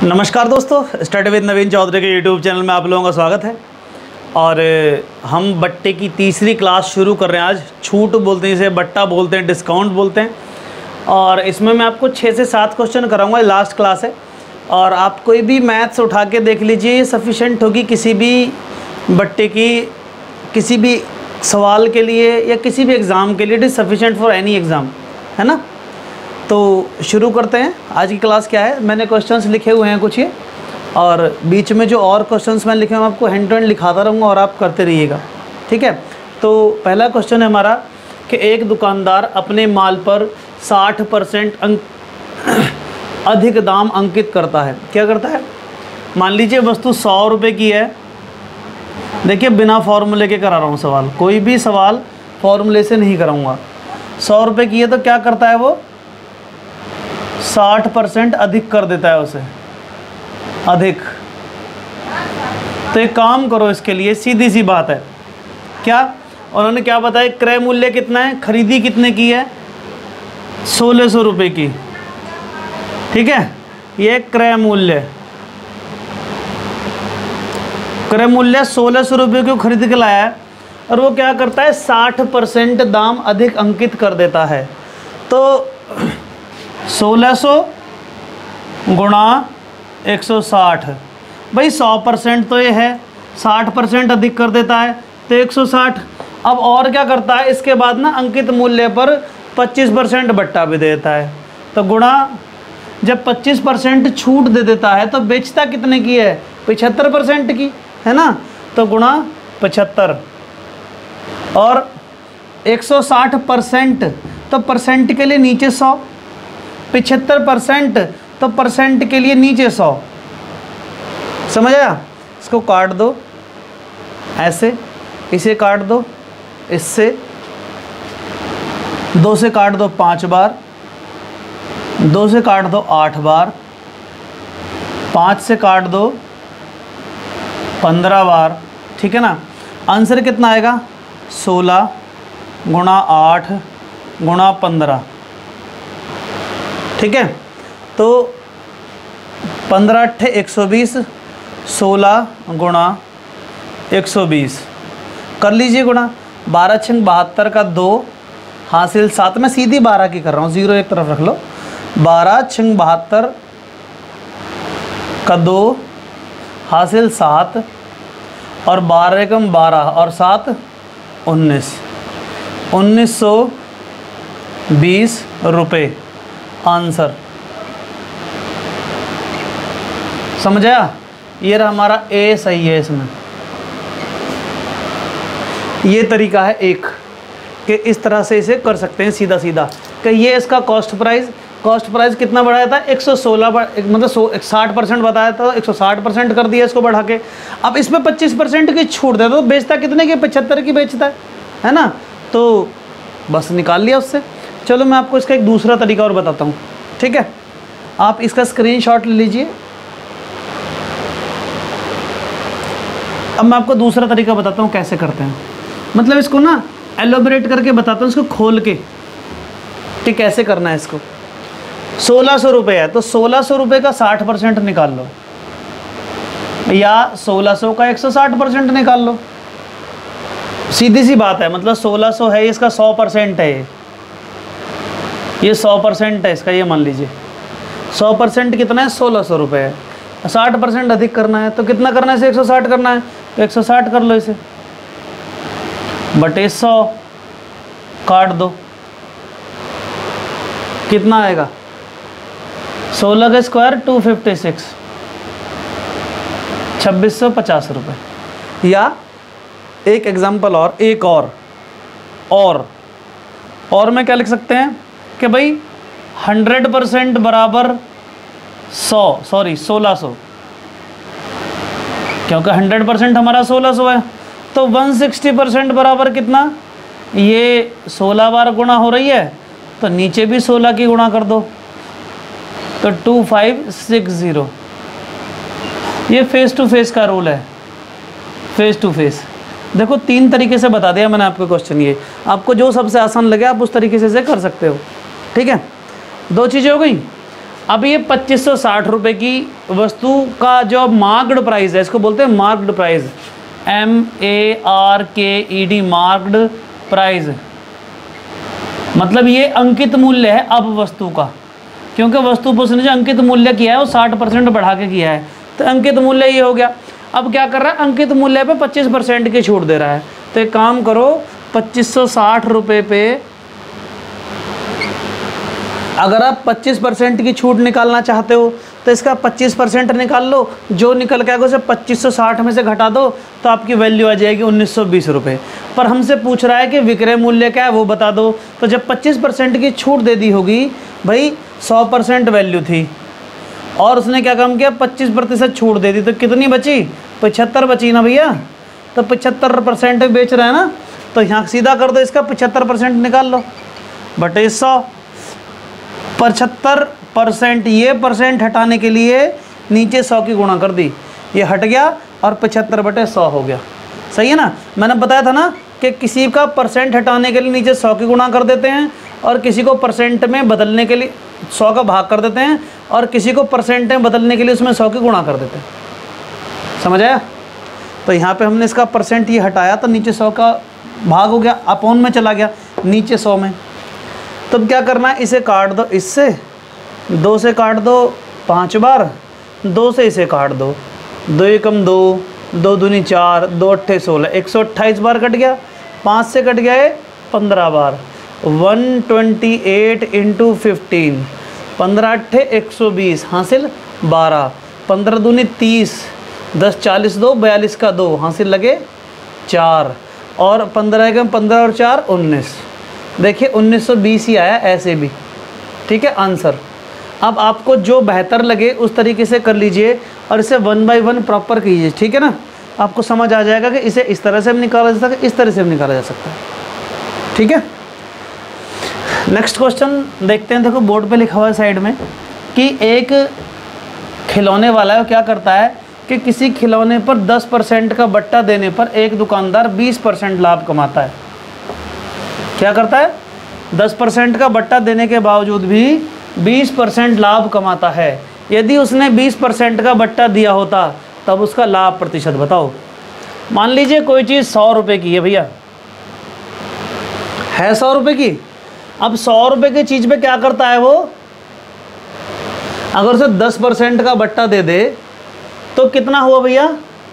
नमस्कार दोस्तों, study with नवीन चौधरी के यूट्यूब चैनल में आप लोगों का स्वागत है। और हम बट्टे की तीसरी क्लास शुरू कर रहे हैं आज। छूट बोलते हैं इसे, बट्टा बोलते हैं, डिस्काउंट बोलते हैं। और इसमें मैं आपको 6 से 7 क्वेश्चन कराऊंगा। लास्ट क्लास है और आप कोई भी मैथ्स उठा के देख लीजिए, ये सफिशेंट होगी किसी भी बट्टे की, किसी भी सवाल के लिए या किसी भी एग्ज़ाम के लिए। It is sufficient for any exam, है ना। तो शुरू करते हैं। आज की क्लास क्या है, मैंने क्वेश्चंस लिखे हुए हैं कुछ ये, और बीच में जो और क्वेश्चंस मैंने लिखे हैं आपको हैंड टू हैंड लिखाता रहूँगा और आप करते रहिएगा, ठीक है। तो पहला क्वेश्चन है हमारा कि एक दुकानदार अपने माल पर 60% अधिक दाम अंकित करता है। क्या करता है? मान लीजिए वस्तु 100 रुपये की है। देखिए बिना फॉर्मूले के करा रहा हूँ सवाल, कोई भी सवाल फॉर्मूले से नहीं कराऊँगा। 100 रुपये की है तो क्या करता है वो? 60% अधिक कर देता है उसे, अधिक। तो एक काम करो, इसके लिए सीधी सी बात है। क्या उन्होंने क्या बताया? क्रय मूल्य कितना है, खरीदी कितने की है? 1600 रुपये की, ठीक है। ये क्रय मूल्य, क्रय मूल्य 1600 रुपये को खरीद के लाया है और वो क्या करता है? 60% दाम अधिक अंकित कर देता है। तो 1600 गुणा 160, भाई 100% तो ये है, 60% अधिक कर देता है तो 160। अब और क्या करता है इसके बाद ना, अंकित मूल्य पर 25% बट्टा भी दे देता है। तो गुणा, जब 25% छूट दे देता है तो बेचता कितने की है? 75% की, है ना। तो गुणा 75 और 160%, तो परसेंट के लिए नीचे 100, 75% तो परसेंट के लिए नीचे 100। समझ आया? इसको काट दो ऐसे, इसे काट दो इससे, 2 से काट दो 5 बार, 2 से काट दो 8 बार, 5 से काट दो 15 बार, ठीक है ना। आंसर कितना आएगा? 16 गुणा 8 गुणा 15, ठीक है। तो 15 अट्ठे 120, 16 गुणा 120 कर लीजिए गुणा। 12 छंग 72 का 2 हासिल 7। मैं सीधी 12 की कर रहा हूँ, 0 एक तरफ रख लो। 12 छंग 72 का 2 हासिल 7 और 12 एकम 12 और 7 19, 1920 रुपये आंसर। समझ आया? ये रहा हमारा ए, सही है। इसमें ये तरीका है एक, कि इस तरह से इसे कर सकते हैं सीधा सीधा। कि ये इसका कॉस्ट प्राइस कितना बढ़ाया था? 116, मतलब 60% बताया था, 160% कर दिया इसको बढ़ा के। अब इसमें 25% की छूट देता तो बेचता कितने की? 75 की बेचता है ना। तो बस निकाल लिया उससे। चलो मैं आपको इसका एक दूसरा तरीका और बताता हूँ, ठीक है। आप इसका स्क्रीनशॉट ले लीजिए। अब मैं आपको दूसरा तरीका बताता हूँ कैसे करते हैं, मतलब इसको ना एलोबरेट करके बताता हूँ, इसको खोल के, ठीक कैसे करना है इसको। 1600 रुपये है तो 1600 रुपये का 60% निकाल लो, या 1600 का 160% निकाल लो। सीधी सी बात है, मतलब 1600 है, इसका 100% है, ये 100% है इसका, ये मान लीजिए 100% कितना है? 1600 रुपये है। 60% अधिक करना है तो कितना करना है? इसे 160 करना है तो 160 कर लो इसे, बटे 100 काट दो, कितना आएगा? 16 का स्क्वायर 256, 2650 रुपये। या एक एग्जाम्पल और, एक और में क्या लिख सकते हैं कि भाई 100% बराबर 1600, क्योंकि 100% हमारा 1600 है। तो 160% बराबर कितना? ये 16 बार गुणा हो रही है तो नीचे भी 16 की गुणा कर दो, तो 2560। ये फेस टू फेस का रूल है, फेस टू फेस। देखो 3 तरीके से बता दिया मैंने आपको क्वेश्चन। ये आपको जो सबसे आसान लगे आप उस तरीके से कर सकते हो, ठीक है। 2 चीज़ें हो गई। अब ये 2560 रुपये की वस्तु का जो मार्क्ड प्राइस है, इसको बोलते हैं marked price, MARKED, marked price, मतलब ये अंकित मूल्य है अब वस्तु का, क्योंकि वस्तु पर उसने जो अंकित मूल्य किया है वो 60% बढ़ा के किया है, तो अंकित मूल्य ये हो गया। अब क्या कर रहा है, अंकित मूल्य पे 25% की छूट दे रहा है। तो एक काम करो, 2560 रुपये पे अगर आप 25% की छूट निकालना चाहते हो तो इसका 25% निकाल लो, जो निकल के आएगा उसे 2560 में से घटा दो तो आपकी वैल्यू आ जाएगी 1920 रुपये। पर हमसे पूछ रहा है कि विक्रय मूल्य क्या है वो बता दो। तो जब 25% की छूट दे दी होगी, भाई 100% वैल्यू थी और उसने क्या काम किया, 25% छूट दे दी, तो कितनी बची, 75 बची ना भैया। तो 75% बेच रहा है ना, तो यहाँ सीधा कर दो, इसका 75% निकाल लो बटे 100। 75%, ये परसेंट हटाने के लिए नीचे 100 की गुणा कर दी, ये हट गया और 75 बटे 100 हो गया। सही है ना। मैंने बताया था ना कि किसी का परसेंट हटाने के लिए नीचे 100 की गुणा कर देते हैं और किसी को परसेंट में बदलने के लिए 100 का भाग कर देते हैं और किसी को परसेंट में बदलने के लिए उसमें 100 की गुणा कर देते हैं। समझ आया। तो यहाँ पे हमने इसका परसेंट ये हटाया तो नीचे 100 का भाग हो गया, अपॉन में चला गया नीचे 100 में। तब क्या करना है, इसे काट दो, इससे 2 से काट दो 5 बार, 2 से इसे काट दो, 2 एकम 2, 2 दूनी 4, 2 अट्ठे 16, 128 बार कट गया, 5 से कट गया है 15 बार, 128 इंटू 15, 15 अट्ठे 120 हासिल 12, 15 दूनी 30, 10 40 2, 42 का 2 हासिल लगे 4, और 15 एकम 15 और 4 19। देखिए 1920 ही आया ऐसे भी, ठीक है आंसर। अब आपको जो बेहतर लगे उस तरीके से कर लीजिए और इसे 1 बाय 1 प्रॉपर कीजिए, ठीक है ना। आपको समझ आ जाएगा कि इसे इस तरह से भी निकाला जा सकता है, इस तरह से भी निकाला जा सकता है, ठीक है। नेक्स्ट क्वेश्चन देखते हैं। देखो बोर्ड पे लिखा हुआ है साइड में कि एक खिलौने वाला है, वो क्या करता है कि किसी खिलौने पर 10% का बट्टा देने पर एक दुकानदार 20% लाभ कमाता है। क्या करता है, 10% का बट्टा देने के बावजूद भी 20% लाभ कमाता है। यदि उसने 20% का बट्टा दिया होता तब उसका लाभ प्रतिशत बताओ। मान लीजिए कोई चीज़ 100 रुपये की है भैया, है 100 रुपये की। अब 100 रुपये की चीज़ पे क्या करता है वो, अगर उसे 10% का बट्टा दे दे तो कितना हुआ भैया,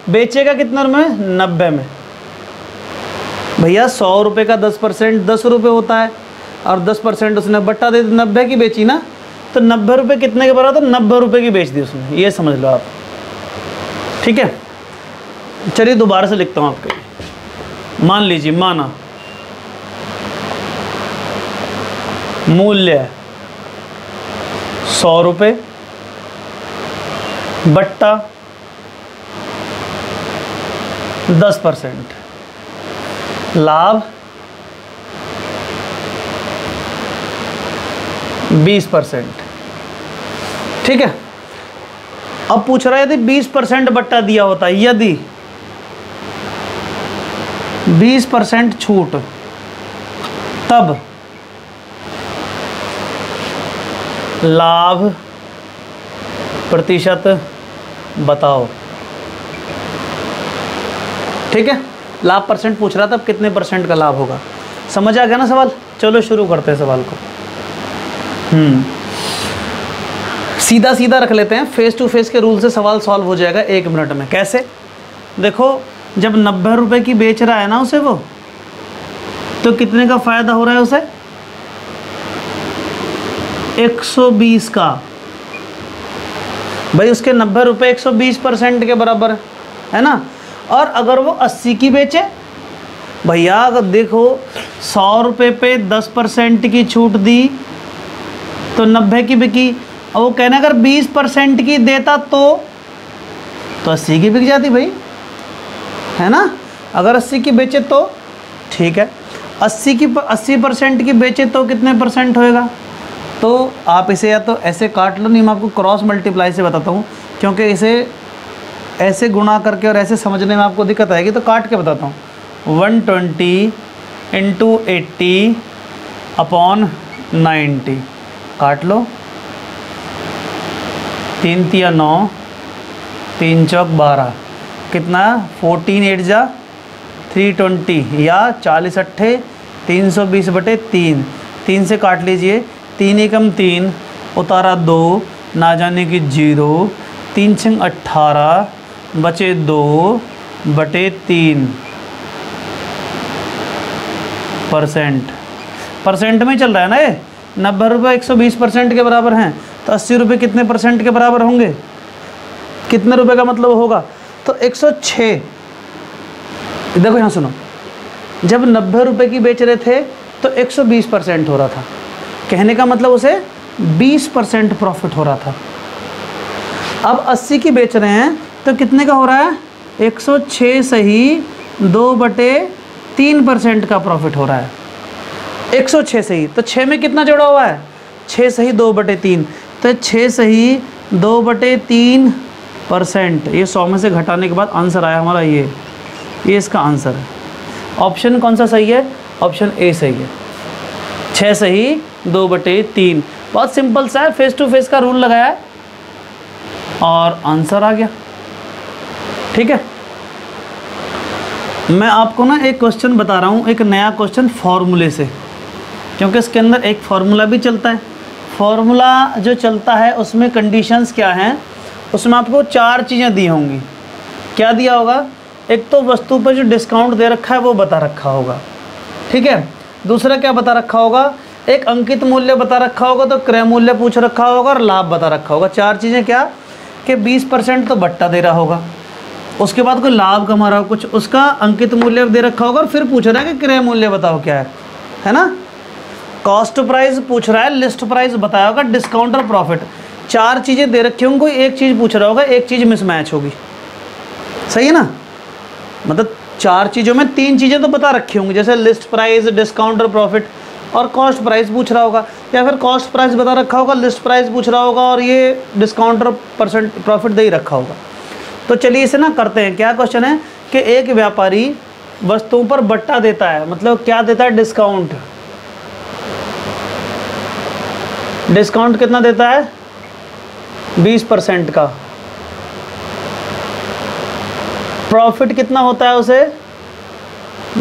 बेचेगा कितना में, 90 में। भैया 100 रुपये का 10% 10 रुपये होता है और 10% उसने बट्टा दे दी, 90 की बेची ना, तो 90 रुपये कितने के बराबर, 90 रुपये की बेच दी उसने, ये समझ लो आप, ठीक है। चलिए दोबारा से लिखता हूँ आपके लिए। मान लीजिए, माना मूल्य 100 रुपये, बट्टा 10%, लाभ 20%, ठीक है। अब पूछ रहा है यदि 20% बट्टा दिया होता है, यदि 20% छूट, तब लाभ प्रतिशत बताओ, ठीक है। लाभ परसेंट पूछ रहा था, तब कितने % का लाभ होगा। समझ आ गया ना सवाल। चलो शुरू करते हैं सवाल को। सीधा सीधा रख लेते हैं, फेस टू फेस के रूल से सवाल सॉल्व हो जाएगा 1 मिनट में। कैसे, देखो जब 90 रुपये की बेच रहा है ना उसे वो, तो कितने का फ़ायदा हो रहा है उसे, 120 का। भाई उसके 90 रुपये 120% के बराबर है ना। और अगर वो 80 की बेचे, भैया अगर देखो 100 रुपये पे 10% की छूट दी तो 90 की बिकी, और वो कहना अगर 20% की देता तो 80 की बिक जाती भाई, है ना। अगर 80 की बेचे तो ठीक है, 80% की बेचे तो कितने % होएगा। तो आप इसे या तो ऐसे काट लो, नहीं मैं आपको क्रॉस मल्टीप्लाई से बताता हूँ, क्योंकि इसे ऐसे गुणा करके और ऐसे समझने में आपको दिक्कत आएगी, तो काट के बताता हूँ। 120 इंटू 80 अपॉन 90 काट लो, 3 तिया 9, 3 चौक 12, कितना 14 8 जा 320 या 40 अट्ठे 320/3, 3 से काट लीजिए, 3 एकम 3, उतारा 2, ना जाने की 0, 3 छंग 18, बचे 2/3 परसेंट में चल रहा है ना ये। 90 रुपये 120% के बराबर हैं, तो 80 रुपये कितने परसेंट के बराबर होंगे, कितने रुपए का मतलब होगा, तो 106। देखो यहाँ सुनो, जब 90 रुपये की बेच रहे थे तो 120% हो रहा था, कहने का मतलब उसे 20% प्रॉफिट हो रहा था। अब 80 की बेच रहे हैं तो कितने का हो रहा है, 106 सही 2/3% का प्रॉफिट हो रहा है। 106 सही, तो 6 में कितना जोड़ा हुआ है, 6 सही 2/3, तो 6 सही 2/3%। ये 100 में से घटाने के बाद आंसर आया हमारा ये इसका आंसर है। ऑप्शन कौन सा सही है, ऑप्शन ए सही है, 6 सही 2/3। बहुत सिंपल सा है, फेस टू फेस का रूल लगाया है और आंसर आ गया। ठीक है, मैं आपको ना एक क्वेश्चन बता रहा हूँ, एक नया क्वेश्चन फॉर्मूले से, क्योंकि इसके अंदर एक फार्मूला भी चलता है। फार्मूला जो चलता है उसमें कंडीशंस क्या हैं, उसमें आपको 4 चीज़ें दी होंगी। क्या दिया होगा, एक तो वस्तु पर जो डिस्काउंट दे रखा है वो बता रखा होगा, ठीक है। दूसरा क्या बता रखा होगा, एक अंकित मूल्य बता रखा होगा, तो क्रय मूल्य पूछ रखा होगा और लाभ बता रखा होगा। 4 चीज़ें क्या कि 20% तो बट्टा दे रहा होगा, उसके बाद कोई लाभ कमा रहा हो कुछ, उसका अंकित मूल्य दे रखा होगा और फिर पूछ रहा है कि क्रय मूल्य बताओ क्या है ना। कॉस्ट प्राइस पूछ रहा है, लिस्ट प्राइस बताया होगा, डिस्काउंट और प्रॉफिट। 4 चीज़ें दे रखी होंगी, कोई एक चीज़ पूछ रहा होगा, एक चीज़ मिसमैच होगी, सही है ना। मतलब 4 चीज़ों में 3 चीज़ें तो बता रखी होंगी, जैसे लिस्ट प्राइस, डिस्काउंट और प्रॉफिट, और कॉस्ट प्राइस पूछ रहा होगा, या फिर कॉस्ट प्राइस बता रखा होगा, लिस्ट प्राइस पूछ रहा होगा और ये डिस्काउंट और प्रॉफिट दे ही रखा होगा। तो चलिए इसे ना करते हैं। क्या क्वेश्चन है कि एक व्यापारी वस्तुओं पर बट्टा देता है, मतलब क्या देता है, डिस्काउंट। डिस्काउंट कितना देता है, 20% का। प्रॉफिट कितना होता है उसे,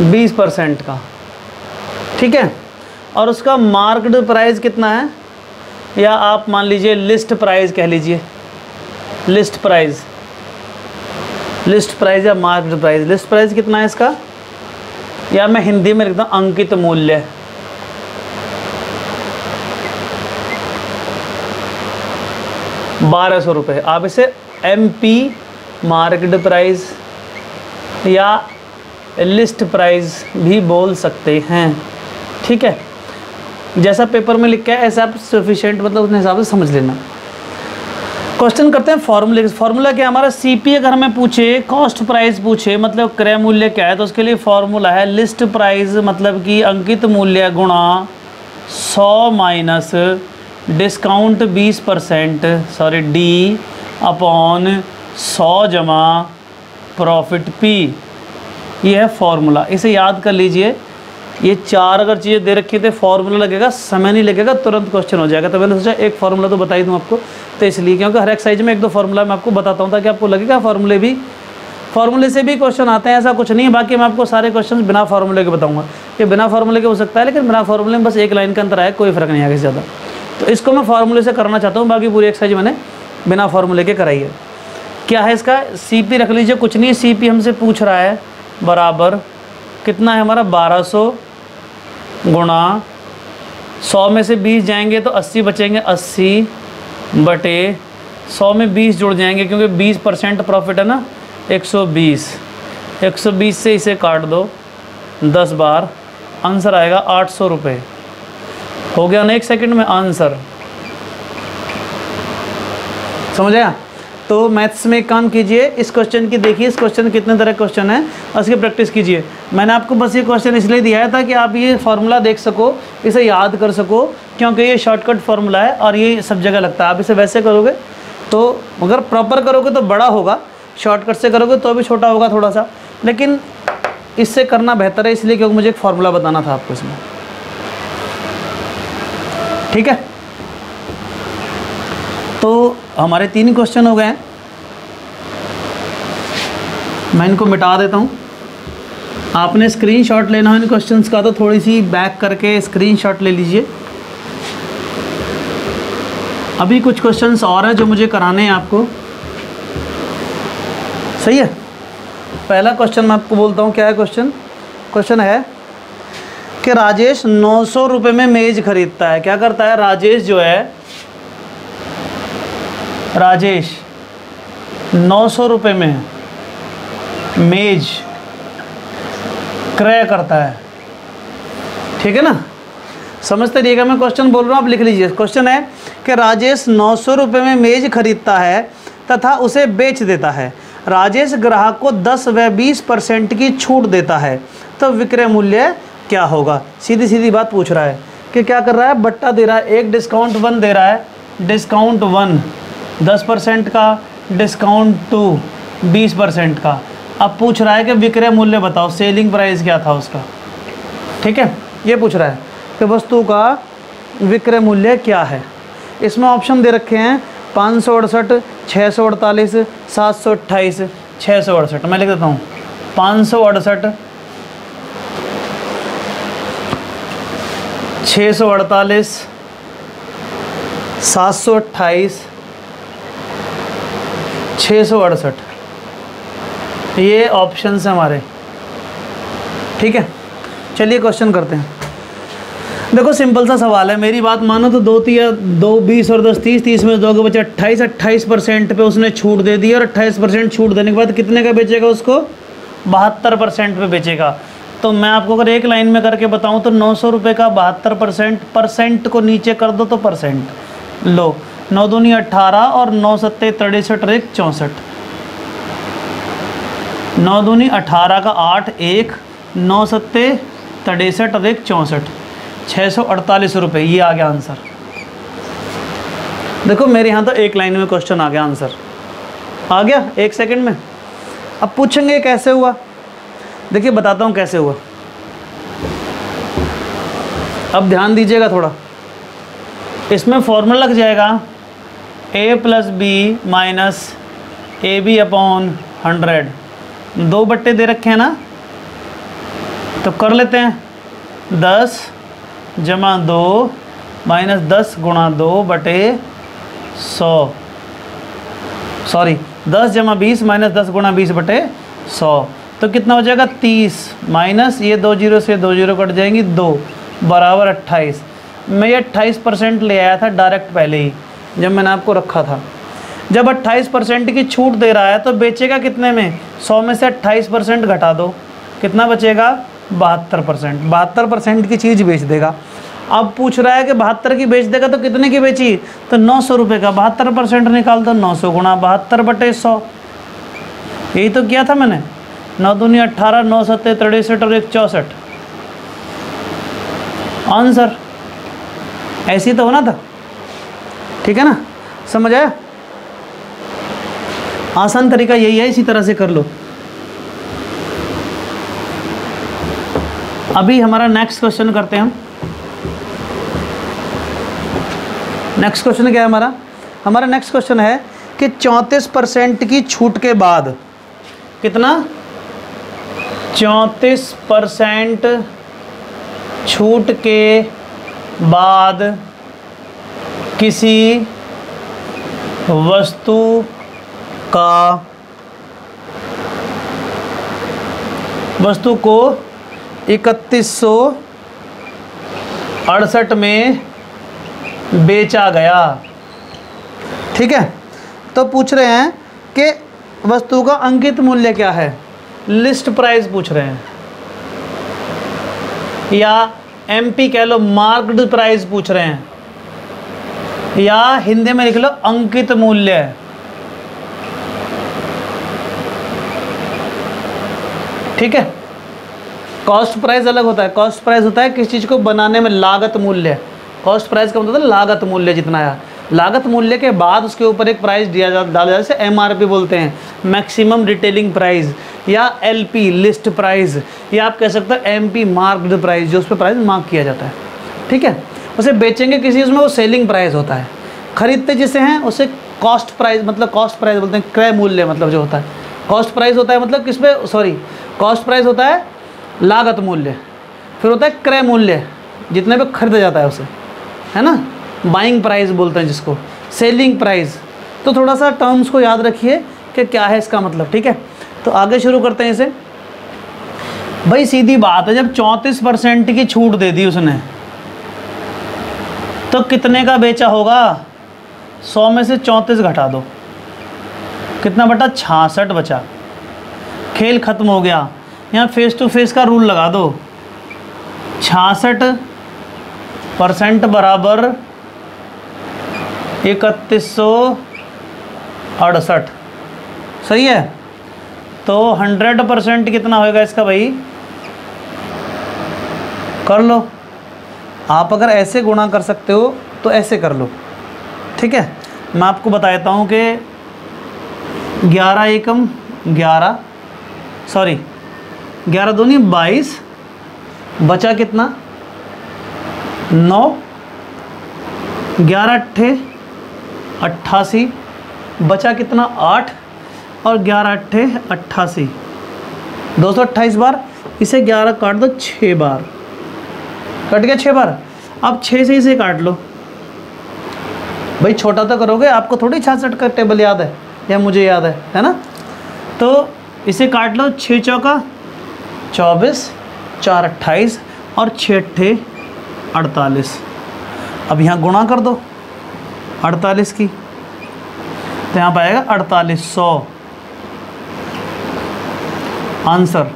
20% का, ठीक है। और उसका मार्केट प्राइस कितना है, या आप मान लीजिए लिस्ट प्राइस कह लीजिए, लिस्ट प्राइस या मार्केट प्राइस। लिस्ट प्राइस कितना है इसका, या मैं हिंदी में लिखता हूँ अंकित मूल्य। ₹1200। आप इसे MP मार्केट प्राइस या लिस्ट प्राइस भी बोल सकते हैं, ठीक है। जैसा पेपर में लिखा है ऐसा आप सफिशिएंट, मतलब उस हिसाब से समझ लेना। क्वेश्चन करते हैं फॉर्मूले। फॉर्मूला क्या हमारा, CP अगर हमें पूछे, कॉस्ट प्राइस पूछे मतलब क्रय मूल्य क्या है, तो उसके लिए फॉर्मूला है लिस्ट प्राइस मतलब कि अंकित मूल्य गुणा 100 minus discount 20%, sorry D upon 100 जमा प्रॉफिट P। ये है फॉर्मूला, इसे याद कर लीजिए। ये 4 अगर चीज़ें दे रखी थे, फॉर्मूला लगेगा, समय नहीं लगेगा, तुरंत क्वेश्चन हो जाएगा। तो मैंने सोचा एक फार्मूला तो बता ही दूँ आपको, तो इसलिए, क्योंकि हर एक्सरसाइज में 1-2 फार्मूला मैं आपको बताता हूँ ताकि आपको लगेगा फार्मूले से भी क्वेश्चन आते हैं, ऐसा कुछ नहीं है। बाकी मैं आपको सारे क्वेश्चन बिना फार्मूले के बताऊँगा। ये बिना फार्मूले के हो सकता है, लेकिन बिना फार्मूले में बस 1 लाइन का अंतर आया, कोई फ़र्क नहीं आगे से ज़्यादा। तो इसको मैं फार्मूले से करना चाहता हूँ, बाकी पूरी एक्सरसाइज मैंने बिना फार्मूले के कराई है। क्या है इसका, CP रख लीजिए, कुछ नहीं, CP हमसे पूछ रहा है बराबर कितना है हमारा, 1200 गुणा 100 में से 20 जाएंगे तो 80 बचेंगे, 80 बटे 100 में 20 जुड़ जाएंगे क्योंकि 20% प्रॉफिट है ना, 120 से इसे काट दो 10 बार, आंसर आएगा 800 रुपये। हो गया ना 1 सेकंड में आंसर, समझ आया। तो मैथ्स में एक काम कीजिए, इस क्वेश्चन की देखिए, इस क्वेश्चन कितने तरह क्वेश्चन है, उसकी प्रैक्टिस कीजिए। मैंने आपको बस ये क्वेश्चन इसलिए दिया है ताकि आप ये फार्मूला देख सको, इसे याद कर सको, क्योंकि ये शॉर्टकट फार्मूला है और ये सब जगह लगता है। आप इसे वैसे करोगे तो, अगर प्रॉपर करोगे तो बड़ा होगा, शॉर्टकट से करोगे तो भी छोटा होगा थोड़ा सा, लेकिन इससे करना बेहतर है, इसलिए क्योंकि मुझे एक फार्मूला बताना था आपको इसमें, ठीक है। तो हमारे 3 क्वेश्चन हो गए हैं। मैं इनको मिटा देता हूँ। आपने स्क्रीनशॉट लेना है इन क्वेश्चंस का तो थोड़ी सी बैक करके स्क्रीनशॉट ले लीजिए। अभी कुछ क्वेश्चंस और हैं जो मुझे कराने हैं आपको, सही है। पहला क्वेश्चन मैं आपको बोलता हूँ क्या है क्वेश्चन। क्वेश्चन है कि राजेश 900 रुपये में मेज खरीदता है। क्या करता है राजेश जो है, राजेश 900 रुपये में मेज क्रय करता है, ठीक है ना। समझते रहिएगा, मैं क्वेश्चन बोल रहा हूँ, आप लिख लीजिए। क्वेश्चन है कि राजेश 900 रुपये में मेज खरीदता है तथा उसे बेच देता है। राजेश ग्राहक को 10 व 20% की छूट देता है, तो विक्रय मूल्य क्या होगा। सीधी सीधी बात पूछ रहा है कि क्या कर रहा है, बट्टा दे रहा है, एक डिस्काउंट 1 दे रहा है, डिस्काउंट 1 10% का, डिस्काउंट 2 20% का। अब पूछ रहा है कि विक्रय मूल्य बताओ, सेलिंग प्राइस क्या था उसका, ठीक है। ये पूछ रहा है कि वस्तु का विक्रय मूल्य क्या है। इसमें ऑप्शन दे रखे हैं 568, 648, 728, 668। मैं लिख देता हूँ 568, 648, 728, 668। ये ऑप्शन है हमारे, ठीक है। चलिए क्वेश्चन करते हैं। देखो सिंपल सा सवाल है, मेरी बात मानो तो 2 20 और 10 30, 30 में 2 के बचे 28% पे उसने छूट दे दी, और 28% छूट देने के बाद कितने का बेचेगा उसको, 72% पे बेचेगा। तो मैं आपको अगर एक लाइन में करके बताऊं तो 900 रुपये का 72%, को नीचे कर दो तो परसेंट लो, 9 दूनी 18 और 9 सत्ते 63, 64, 9 दूनी 18 का 8, 1, 9 सत्ते 63, 64, 648 रुपये। ये आ गया आंसर। देखो मेरे यहाँ तो एक लाइन में क्वेश्चन आ गया, आंसर आ गया 1 सेकंड में। अब पूछेंगे कैसे हुआ, देखिए बताता हूँ कैसे हुआ। अब ध्यान दीजिएगा थोड़ा, इसमें फॉर्मूला लग जाएगा a + b - ab/100। 2 बट्टे दे रखे हैं ना, तो कर लेते हैं 10 + 2 - 10 × 2 बटे 100, सॉरी 10 + 20 - 10 × 20 बटे 100। तो कितना हो जाएगा 30 माइनस ये 2 0 से 2 0 कट जाएंगी, 2 बराबर 28। मैं ये 28% ले आया था डायरेक्ट पहले ही जब मैंने आपको रखा था। जब 28% की छूट दे रहा है तो बेचेगा कितने में, 100 में से 28% घटा दो, कितना बचेगा 72%। 72% की चीज़ बेच देगा। अब पूछ रहा है कि 72 की बेच देगा तो कितने की बेची, तो 900 रुपये का 72% निकाल दो, 900 × 72 बटे 100। यही तो किया था मैंने, 9 दूनी 18, 9 सत्ते 63 और 1 64। आंसर ऐसी तो होना था, ठीक है ना, समझ आया। आसान तरीका यही है, इसी तरह से कर लो। अभी हमारा नेक्स्ट क्वेश्चन करते हैं हम। नेक्स्ट क्वेश्चन क्या है हमारा, हमारा नेक्स्ट क्वेश्चन है कि 34% की छूट के बाद, कितना 34% छूट के बाद किसी वस्तु को 3168 में बेचा गया, ठीक है। तो पूछ रहे हैं कि वस्तु का अंकित मूल्य क्या है, लिस्ट प्राइस पूछ रहे हैं, या एमपी कह लो मार्क्ड प्राइस पूछ रहे हैं, या हिंदी में लिख लो अंकित मूल्य। ठीक है, कॉस्ट प्राइस अलग होता है। कॉस्ट प्राइस होता है किसी चीज़ को बनाने में लागत मूल्य। कॉस्ट प्राइस का मतलब लागत मूल्य जितना है, लागत मूल्य के बाद उसके ऊपर एक प्राइस डाला जाता है, जैसे एमआरपी बोलते हैं, मैक्सिमम रिटेलिंग प्राइस, या एलपी लिस्ट प्राइस, या आप कह सकते हैं एमपी मार्क्ड प्राइस, जो उस पर प्राइस मार्क किया जाता है। ठीक है, उसे बेचेंगे किसी, उसमें वो सेलिंग प्राइस होता है। खरीदते जिसे हैं उसे कॉस्ट प्राइस, मतलब कॉस्ट प्राइस बोलते हैं क्रय मूल्य, मतलब जो होता है कॉस्ट प्राइस होता है, मतलब किस पे, सॉरी कॉस्ट प्राइस होता है लागत मूल्य, फिर होता है क्रय मूल्य जितने पे खरीदा जाता है उसे, है ना, बाइंग प्राइस बोलते हैं जिसको, सेलिंग प्राइस। तो थोड़ा सा टर्म्स को याद रखिए कि क्या है इसका मतलब, ठीक है। तो आगे शुरू करते हैं इसे। भाई सीधी बात है, जब 34% की छूट दे दी उसने तो कितने का बेचा होगा, 100 में से 34 घटा दो, कितना बटा, 66 बचा। खेल खत्म हो गया, यहाँ फेस टू फेस का रूल लगा दो, 66% बराबर 3168, सही है। तो 100% कितना होएगा इसका भाई, कर लो आप, अगर ऐसे गुणा कर सकते हो तो ऐसे कर लो, ठीक है। मैं आपको बता देता हूँ कि 11 एकम 11, सॉरी 11 दूनी 22, बचा कितना 9, 11 अट्ठे 88, बचा कितना 8, और 11 अट्ठे 88, 228 बार। इसे 11 काट दो 6 बार, कट गया 6 बार। अब 6 से इसे काट लो, भाई छोटा तो करोगे, आपको थोड़ी 66 का टेबल याद है या मुझे याद है ना। तो इसे काट लो, 6 चौका 24, 4 28 और 6 अट्ठे 48। अब यहाँ गुणा कर दो 48 की, तो यहाँ पाएगा 4800 आंसर।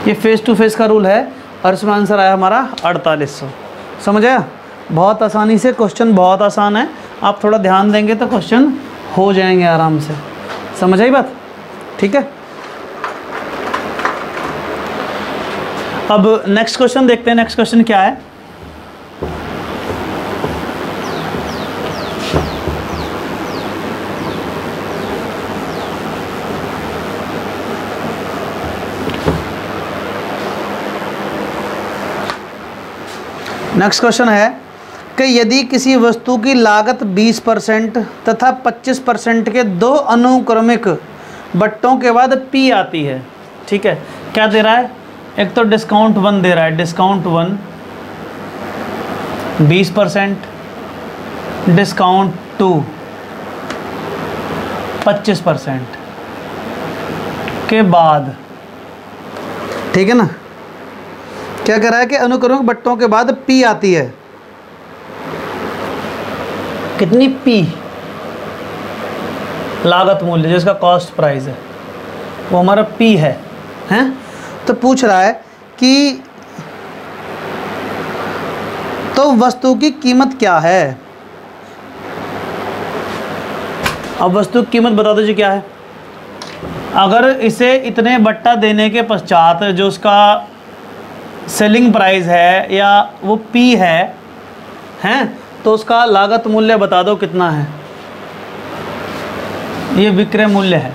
ये फेस टू फेस का रूल है और इसमें आंसर आया हमारा 4800। समझ आया, बहुत आसानी से, क्वेश्चन बहुत आसान है, आप थोड़ा ध्यान देंगे तो क्वेश्चन हो जाएंगे आराम से। समझ आई बात, ठीक है। अब नेक्स्ट क्वेश्चन देखते हैं, नेक्स्ट क्वेश्चन क्या है। नेक्स्ट क्वेश्चन है कि यदि किसी वस्तु की लागत 20% तथा 25% के दो अनुक्रमिक बट्टों के बाद P आती है, ठीक है। क्या दे रहा है, एक तो डिस्काउंट 1 दे रहा है, डिस्काउंट 1 20%, डिस्काउंट 2 25% के बाद, ठीक है ना। क्या कह रहा है कि अनुक्रमिक बट्टों के बाद P आती है, कितनी P, लागत मूल्य जिसका कॉस्ट प्राइस है, वो हमारा P है, हैं। तो पूछ रहा है कि तो वस्तु की कीमत क्या है। अब वस्तु की कीमत बता दीजिए क्या है। अगर इसे इतने बट्टा देने के पश्चात जो उसका सेलिंग प्राइस है या वो P है, हैं, तो उसका लागत मूल्य बता दो कितना है। ये विक्रय मूल्य है,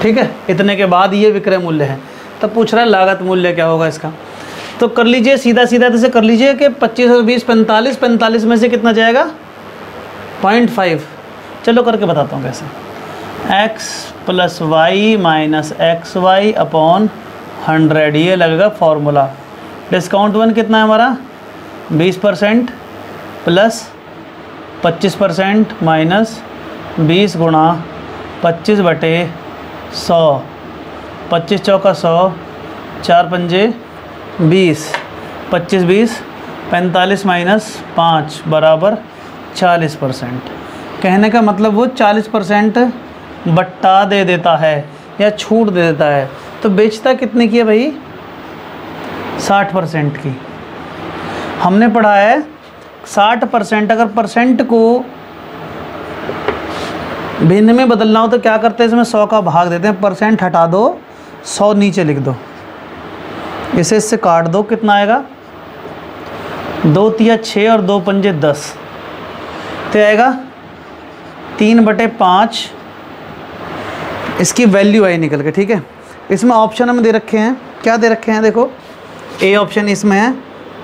ठीक है। इतने के बाद ये विक्रय मूल्य है, तब पूछ रहा है लागत मूल्य क्या होगा इसका। तो कर लीजिए सीधा सीधा, जैसे कर लीजिए कि 25 और 20 45, 45 में से कितना जाएगा 0.5। चलो करके बताता हूँ कैसे। x + y - xy अपॉन 100, ये लगेगा फॉर्मूला। डिस्काउंट 1 कितना है हमारा 20% प्लस 25% माइनस 20 गुणा 25/100, 25 चौका 100, 4 पंजे 20, 25 20 45 माइनस 5 बराबर 40%। कहने का मतलब वो 40% बट्टा दे देता है या छूट दे देता है। तो बेचता कितने की है भाई 60% की। हमने पढ़ा है 60%, अगर परसेंट को भिन्न में बदलना हो तो क्या करते हैं, इसमें 100 का भाग देते हैं, परसेंट हटा दो 100 नीचे लिख दो, इसे इससे काट दो, कितना आएगा 2 तिया 6 और 2 पंजे 10, तो आएगा 3/5 इसकी वैल्यू आई निकल के, ठीक है। इसमें ऑप्शन हमें दे रखे हैं, क्या दे रखे हैं देखो, ए ऑप्शन इसमें है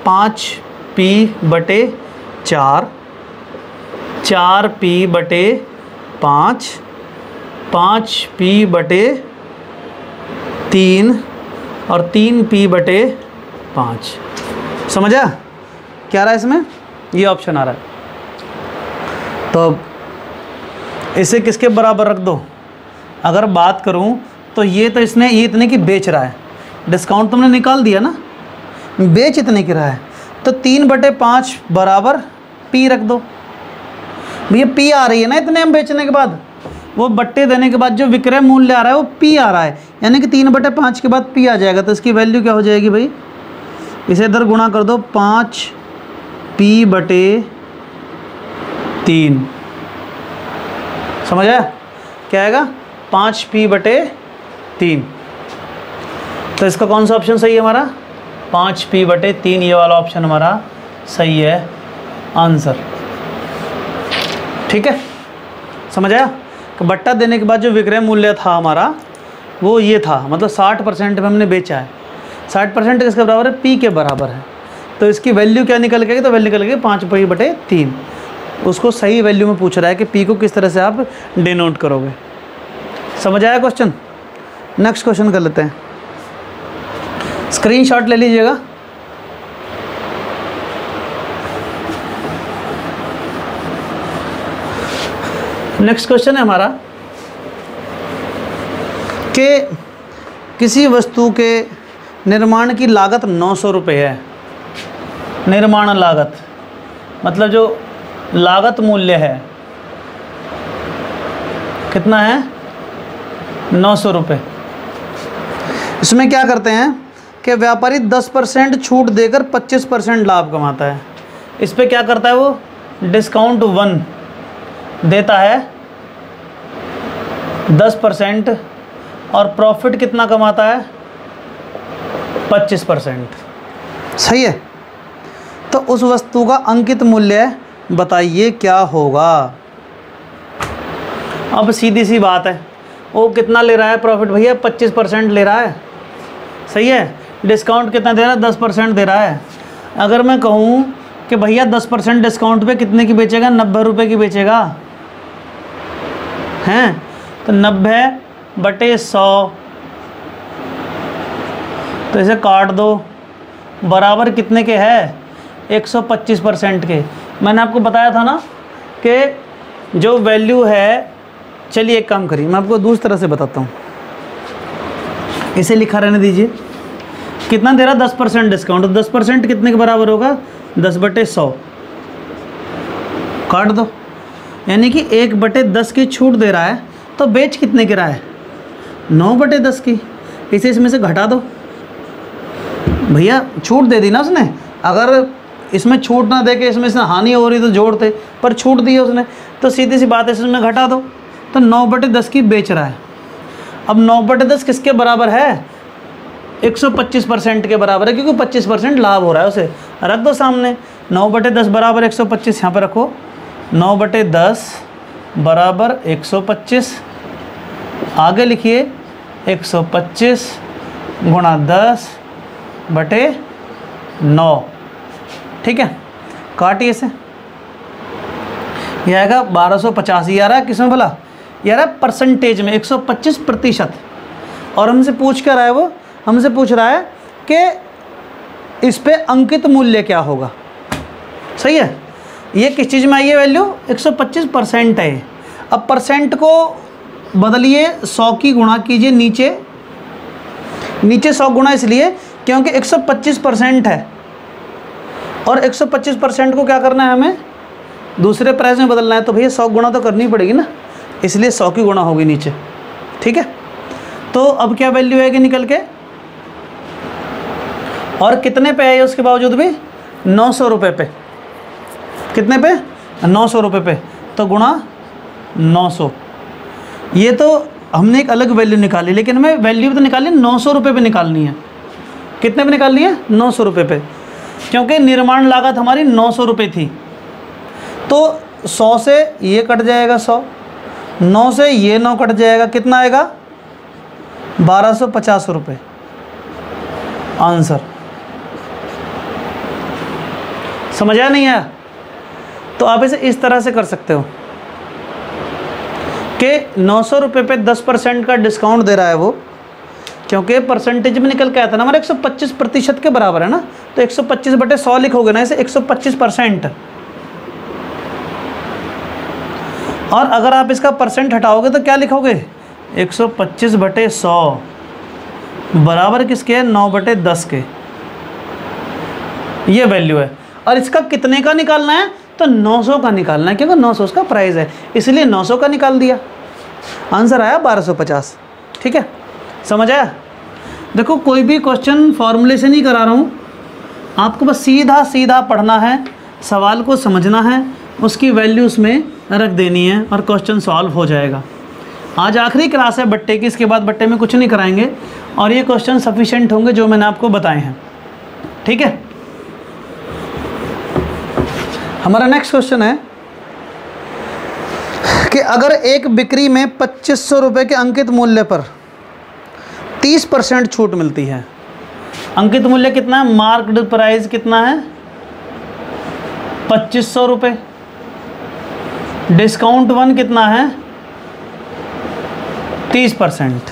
5p/4, 4p/5, 5p/3 और 3p/5। समझा क्या रहा है इसमें? ये ऑप्शन आ रहा है। तो इसे किसके बराबर रख दो? अगर बात करूं तो ये तो इसने ये इतने की बेच रहा है, डिस्काउंट तुमने निकाल दिया ना, बेच इतने की रहा है, तो 3/5 बराबर पी रख दो। भैया पी आ रही है ना इतने हम बेचने के बाद, वो बट्टे देने के बाद जो विक्रय मूल्य आ रहा है वो पी आ रहा है, यानी कि 3/5 के बाद पी आ जाएगा। तो इसकी वैल्यू क्या हो जाएगी भाई? इसे इधर गुणा कर दो, 5p/3। समझ आया क्या आएगा? 5p/3। तो इसका कौन सा ऑप्शन सही है हमारा? 5p/3, ये वाला ऑप्शन हमारा सही है आंसर। ठीक है, समझ आया कि बट्टा देने के बाद जो विक्रय मूल्य था हमारा वो ये था, मतलब 60% में हमने बेचा है। 60% किसके बराबर है? पी के बराबर है। तो इसकी वैल्यू क्या निकल गई? तो वैल्यू निकल गई 5p/3। उसको सही वैल्यू में पूछ रहा है कि पी को किस तरह से आप डिनोट करोगे। समझ आया क्वेश्चन? नेक्स्ट क्वेश्चन कर लेते हैं, स्क्रीनशॉट ले लीजिएगा। नेक्स्ट क्वेश्चन है हमारा कि किसी वस्तु के निर्माण की लागत 900 रुपये है। निर्माण लागत मतलब जो लागत मूल्य है कितना है? 900 रुपये। इसमें क्या करते हैं कि व्यापारी 10% छूट देकर 25% लाभ कमाता है। इस पे क्या करता है वो? डिस्काउंट 1 देता है 10% और प्रॉफिट कितना कमाता है? 25%। सही है। तो उस वस्तु का अंकित मूल्य बताइए क्या होगा। अब सीधी सी बात है, वो कितना ले रहा है प्रॉफिट? भैया 25% ले रहा है। सही है। डिस्काउंट कितना दे रहा है? 10% दे रहा है। अगर मैं कहूँ कि भैया 10% डिस्काउंट पे कितने की बेचेगा? 90 रुपये की बेचेगा हैं, तो 90/100, तो इसे काट दो, बराबर कितने के है? 125% के। मैंने आपको बताया था ना कि जो वैल्यू है, चलिए एक काम करिए मैं आपको दूसरी तरह से बताता हूँ। इसे लिखा रहने दीजिए। कितना दे रहा? 10% डिस्काउंट। 10% कितने के बराबर होगा? 10/100, काट दो, यानी कि 1/10 की छूट दे रहा है। तो बेच कितने की रहा है? 9/10 की। इसे इसमें से घटा दो। भैया छूट दे दी ना उसने, अगर इसमें छूट ना दे के इसमें से हानि हो रही तो जोड़ते, पर छूट दी है उसने, तो सीधी सी बात है इसमें घटा दो। तो 9/10 की बेच रहा है। अब 9/10 किसके बराबर है? 125% के बराबर है, क्योंकि 25% लाभ हो रहा है उसे। रख दो सामने, 9/10 बराबर 125, यहाँ पर रखो। 9/10 बराबर 125, आगे लिखिए 125 गुणा 10/9। ठीक है, काटिए इसे, यह आएगा 1250। ये आ रहा है किसमें भला? ये आ रहा है परसेंटेज में, 125%। और हमसे पूछ कर रहा है वो, हमसे पूछ रहा है कि इस पे अंकित मूल्य क्या होगा। सही है। ये किस चीज़ में आई है वैल्यू? 125% है। अब परसेंट को बदलिए, 100 की गुणा कीजिए नीचे 100 गुणा, इसलिए क्योंकि 125% है और 125% को क्या करना है हमें? दूसरे प्राइस में बदलना है। तो भैया 100 गुणा तो करनी पड़ेगी ना, इसलिए 100 की गुणा होगी नीचे। ठीक है, तो अब क्या वैल्यू आएगी निकल के? और कितने पे है उसके बावजूद भी? 900 रुपये पे। कितने पे? 900 रुपये पे। तो गुणा 900। ये तो हमने एक अलग वैल्यू निकाली, लेकिन हमें वैल्यू तो निकालनी 900 रुपये पे निकालनी है। कितने पे निकालनी है? 900 रुपये पे, क्योंकि निर्माण लागत हमारी 900 रुपये थी। तो 100 से ये कट जाएगा 100, 9 से ये 9 कट जाएगा, कितना आएगा? 1250 रुपये आंसर। समझ आया नहीं आया? तो आप इसे इस तरह से कर सकते हो कि 900 रुपये पे 10% का डिस्काउंट दे रहा है वो, क्योंकि परसेंटेज में निकल के आया था ना हमारा 125% के बराबर है ना, तो 125/100 लिखोगे ना इसे 125%। और अगर आप इसका परसेंट हटाओगे तो क्या लिखोगे? 125/100 बराबर किसके? 9/10 के। ये वैल्यू है। और इसका कितने का निकालना है? तो 900 का निकालना है, क्योंकि 900 उसका प्राइस है, इसलिए 900 का निकाल दिया। आंसर आया 1250। ठीक है, समझ आया? देखो कोई भी क्वेश्चन फॉर्मूले से नहीं करा रहा हूँ, आपको बस सीधा सीधा पढ़ना है, सवाल को समझना है, उसकी वैल्यू उसमें रख देनी है और क्वेश्चन सॉल्व हो जाएगा। आज आखिरी क्लास है बट्टे की, इसके बाद बट्टे में कुछ नहीं कराएंगे और ये क्वेश्चन सफिशिएंट होंगे जो मैंने आपको बताए हैं। ठीक है, हमारा नेक्स्ट क्वेश्चन है कि अगर एक बिक्री में 2500 रुपये के अंकित मूल्य पर 30% छूट मिलती है। अंकित मूल्य कितना है? मार्क्ड प्राइस कितना है? 2500 रुपये। डिस्काउंट 1 कितना है? 30%।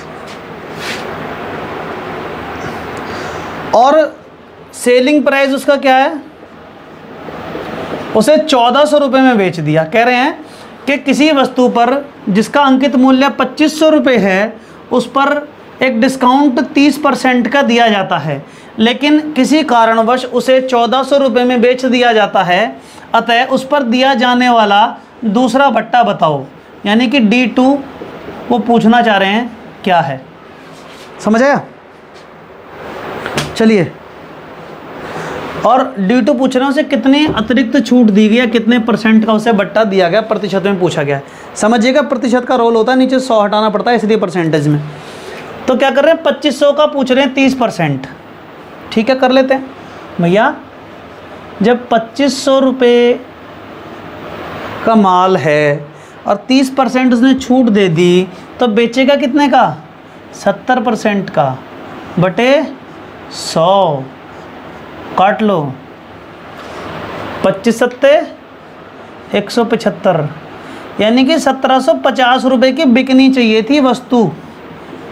और सेलिंग प्राइस उसका क्या है? उसे 1400 रुपये में बेच दिया। कह रहे हैं कि किसी वस्तु पर जिसका अंकित मूल्य 2500 रुपये है उस पर एक डिस्काउंट 30% का दिया जाता है, लेकिन किसी कारणवश उसे 1400 रुपये में बेच दिया जाता है, अतः उस पर दिया जाने वाला दूसरा बट्टा बताओ। यानी कि D2 वो पूछना चाह रहे हैं क्या है। समझ आया? चलिए, और D2 पूछ रहे हैं उसे कितनी अतिरिक्त छूट दी गई है, कितने % का उसे बट्टा दिया गया, प्रतिशत में पूछा गया है। समझिएगा, प्रतिशत का रोल होता है, नीचे 100 हटाना पड़ता है, इसलिए परसेंटेज में। तो क्या कर रहे हैं? 2500 का पूछ रहे हैं 30%। ठीक है, कर लेते हैं भैया। जब 2500 रुपये का माल है और 30% उसने छूट दे दी, तो बेचेगा कितने का? 70% का बटे 100। काट लो, 25 सत्ते 175, यानी कि 1750 रुपये की बिकनी चाहिए थी वस्तु।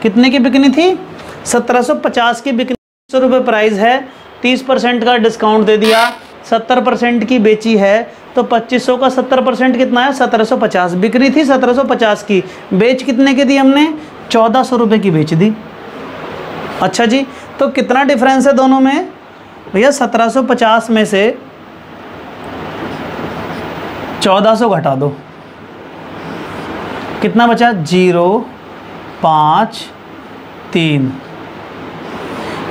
कितने की बिकनी थी? 1750 की बिकनी। 100 रुपये प्राइस है, 30% का डिस्काउंट दे दिया, 70% की बेची है, तो 2500 का 70% कितना है? 1750। बिक्री थी 1750 की, बेच कितने की दी हमने? 1400 रुपये की बेच दी। अच्छा जी, तो कितना डिफरेंस है दोनों में भैया? 1750 में से 1400 घटा दो, कितना बचा? 0, 5, 3,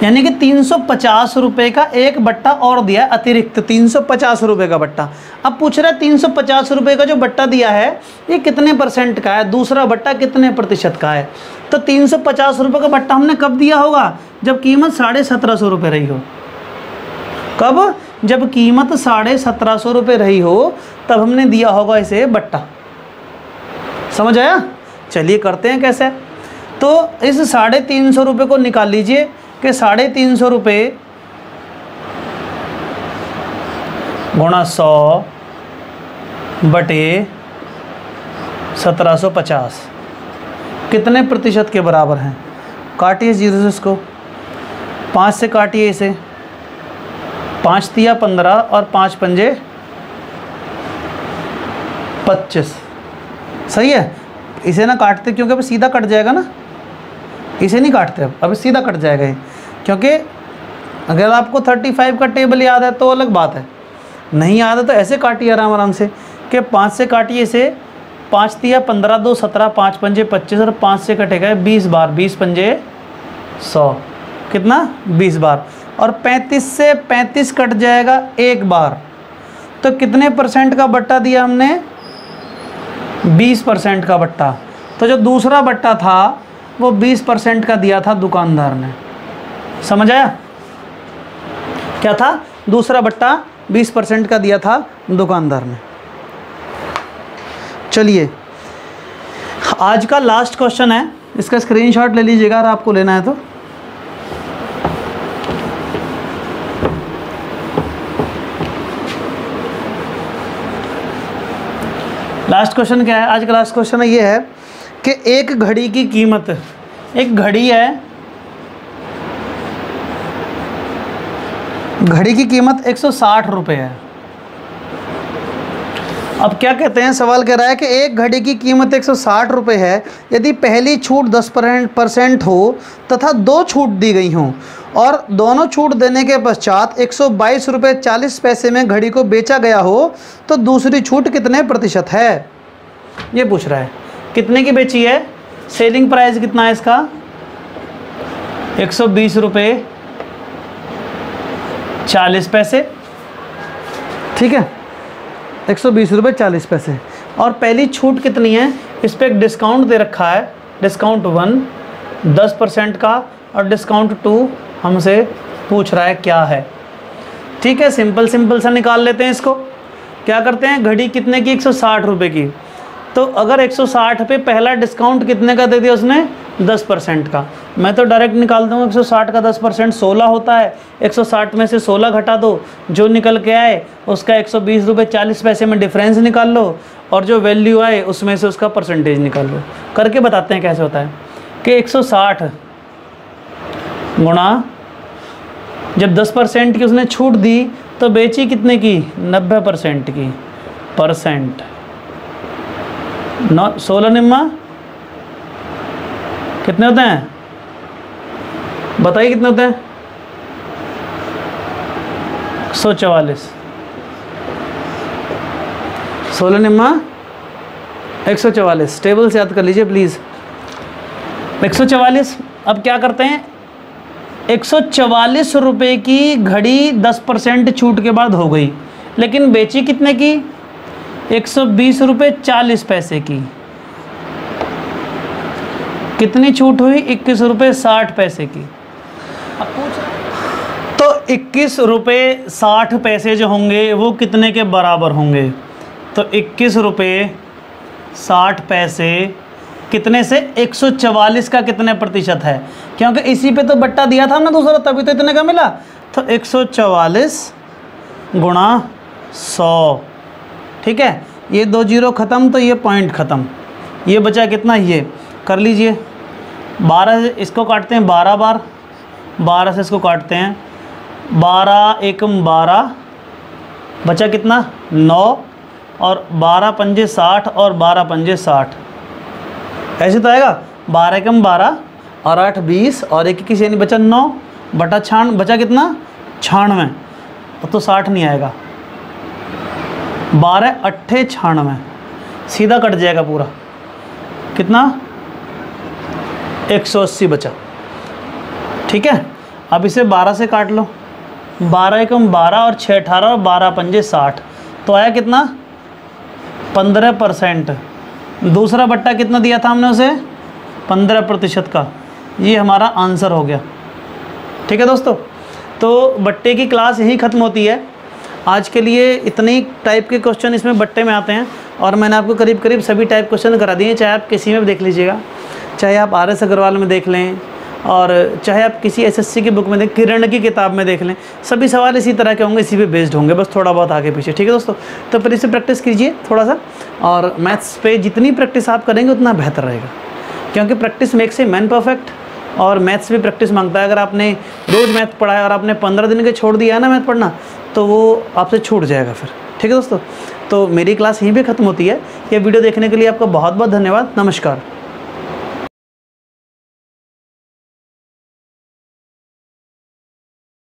यानी कि 350 रुपये का एक बट्टा और दिया अतिरिक्त, 350 रुपये का बट्टा। अब पूछ रहा है 350 रुपये का जो बट्टा दिया है ये कितने % का है, दूसरा बट्टा कितने प्रतिशत का है। तो 350 रुपये का बट्टा हमने कब दिया होगा? जब कीमत 1750 रुपये रही हो। कब? जब कीमत 1750 रुपये रही हो, तब हमने दिया होगा इसे बट्टा। समझ आया? चलिए करते हैं कैसे। तो इस 350 रुपये को निकाल लीजिए कि 350 रुपये गुणा 100 बटे 1750 कितने प्रतिशत के बराबर हैं? काटिए 0 से इसको, 5 से काटिए इसे, 5 तिया 15 और 5 पंजे 25। सही है? इसे ना काटते क्योंकि अब सीधा कट जाएगा ना, इसे नहीं काटते अब सीधा कट जाएगा ये। क्योंकि अगर आपको 35 का टेबल याद है तो अलग बात है, नहीं याद है तो ऐसे काटिए आराम आराम से कि 5 से काटिए इसे, 5 तिया 15, 2 17, 5 पंजे 25 और 5 से कटेगा 20 बार, 20 पंजे 100, कितना? 20 बार। और 35 से 35 कट जाएगा एक बार, तो कितने % का बट्टा दिया हमने? 20% का बट्टा। तो जो दूसरा बट्टा था वो 20% का दिया था दुकानदार ने। समझ आया? क्या था? दूसरा बट्टा 20% का दिया था दुकानदार ने। चलिए, आज का लास्ट क्वेश्चन है, इसका स्क्रीनशॉट ले लीजिएगा अगर आपको लेना है तो। लास्ट क्वेश्चन क्या है आज का? लास्ट क्वेश्चन ये है कि एक घड़ी की कीमत, एक घड़ी है, घड़ी की कीमत 160 रुपये है। अब क्या कहते हैं, सवाल कह रहा है कि एक घड़ी की कीमत 160 रुपये है, यदि पहली छूट 10% हो तथा 2 छूट दी गई हों और दोनों छूट देने के पश्चात 122 रुपये 40 पैसे में घड़ी को बेचा गया हो तो दूसरी छूट कितने प्रतिशत है? ये पूछ रहा है। कितने की बेची है? सेलिंग प्राइस कितना है इसका? 120 रुपये 40 पैसे, ठीक है, 120 रुपये 40 पैसे। और पहली छूट कितनी है? इस पर एक डिस्काउंट दे रखा है, डिस्काउंट 1 10% का और डिस्काउंट 2 हमसे पूछ रहा है क्या है। ठीक है, सिंपल सा निकाल लेते हैं इसको। क्या करते हैं, घड़ी कितने की? 160 रुपये की। तो अगर 160 पे पहला डिस्काउंट कितने का दे दिया उसने? 10% का। मैं तो डायरेक्ट निकाल दूँगा, 160 का 10% 16 होता है। 160 में से 16 घटा दो, जो निकल के आए उसका 120 रुपये 40 पैसे में डिफरेंस निकाल लो और जो वैल्यू आए उसमें से उसका परसेंटेज निकाल लो। करके बताते हैं कैसे होता है कि 160 गुणा, जब 10% की उसने छूट दी तो बेची कितने की? 90% की। परसेंट 16 निम्मा कितने होते हैं? बताइए कितने होते हैं? 144। 16 निम्मा 144। टेबल से याद कर लीजिए प्लीज़। 144। अब क्या करते हैं, 144 रुपये की घड़ी 10% छूट के बाद हो गई, लेकिन बेची कितने की? 120 रुपये 40 पैसे की। कितनी छूट हुई? 21 रुपये 60 पैसे की। अब पूछ, तो 21 रुपये 60 पैसे जो होंगे वो कितने के बराबर होंगे? तो 21 रुपये 60 पैसे कितने से? 144 का कितने प्रतिशत है? क्योंकि इसी पे तो बट्टा दिया था हमने दूसरा, तभी तो इतने का मिला। तो 144 गुणा 100, ठीक है, ये 2 जीरो ख़त्म तो ये पॉइंट ख़त्म। ये बचा कितना? ये कर लीजिए 12 से इसको काटते हैं 12 बार, 12 से इसको काटते हैं 12 एकम 12, बचा कितना? 9 और 12 पंजे 60 और 12 पंजे 60, ऐसे तो आएगा। 12 एकम 12 और 8 20 और 1 21 यानी बचा 9 बटा 96, बचा कितना? 96। तो 60 नहीं आएगा। 12 अट्ठे 96, सीधा कट जाएगा पूरा। कितना? 180 बचा, ठीक है। अब इसे 12 से काट लो, 12 एकम 12 और 6 18 और 12 पंजे 60, तो आया कितना? 15%। दूसरा बट्टा कितना दिया था हमने उसे? 15% का। ये हमारा आंसर हो गया, ठीक है दोस्तों। तो बट्टे की क्लास यही ख़त्म होती है। आज के लिए इतनी टाइप के क्वेश्चन इसमें बट्टे में आते हैं और मैंने आपको करीब करीब सभी टाइप क्वेश्चन करा दिए। चाहे आप किसी में भी देख लीजिएगा, चाहे आप RS अग्रवाल में देख लें और चाहे आप किसी SSC की बुक में देख, किरण की किताब में देख लें, सभी सवाल इसी तरह के होंगे, इसी पे बेस्ड होंगे, बस थोड़ा बहुत आगे पीछे, ठीक है दोस्तों। तो फिर इसे प्रैक्टिस कीजिए थोड़ा सा, और मैथ्स पे जितनी प्रैक्टिस आप करेंगे उतना बेहतर रहेगा, क्योंकि practice makes a man perfect. और मैथ्स भी प्रैक्टिस मांगता है। अगर आपने रोज़ मैथ पढ़ा है और आपने 15 दिन के छोड़ दिया है ना मैथ पढ़ना, तो वो आपसे छूट जाएगा फिर, ठीक है दोस्तों। तो मेरी क्लास यहीं पे ख़त्म होती है। ये वीडियो देखने के लिए आपका बहुत बहुत धन्यवाद। नमस्कार।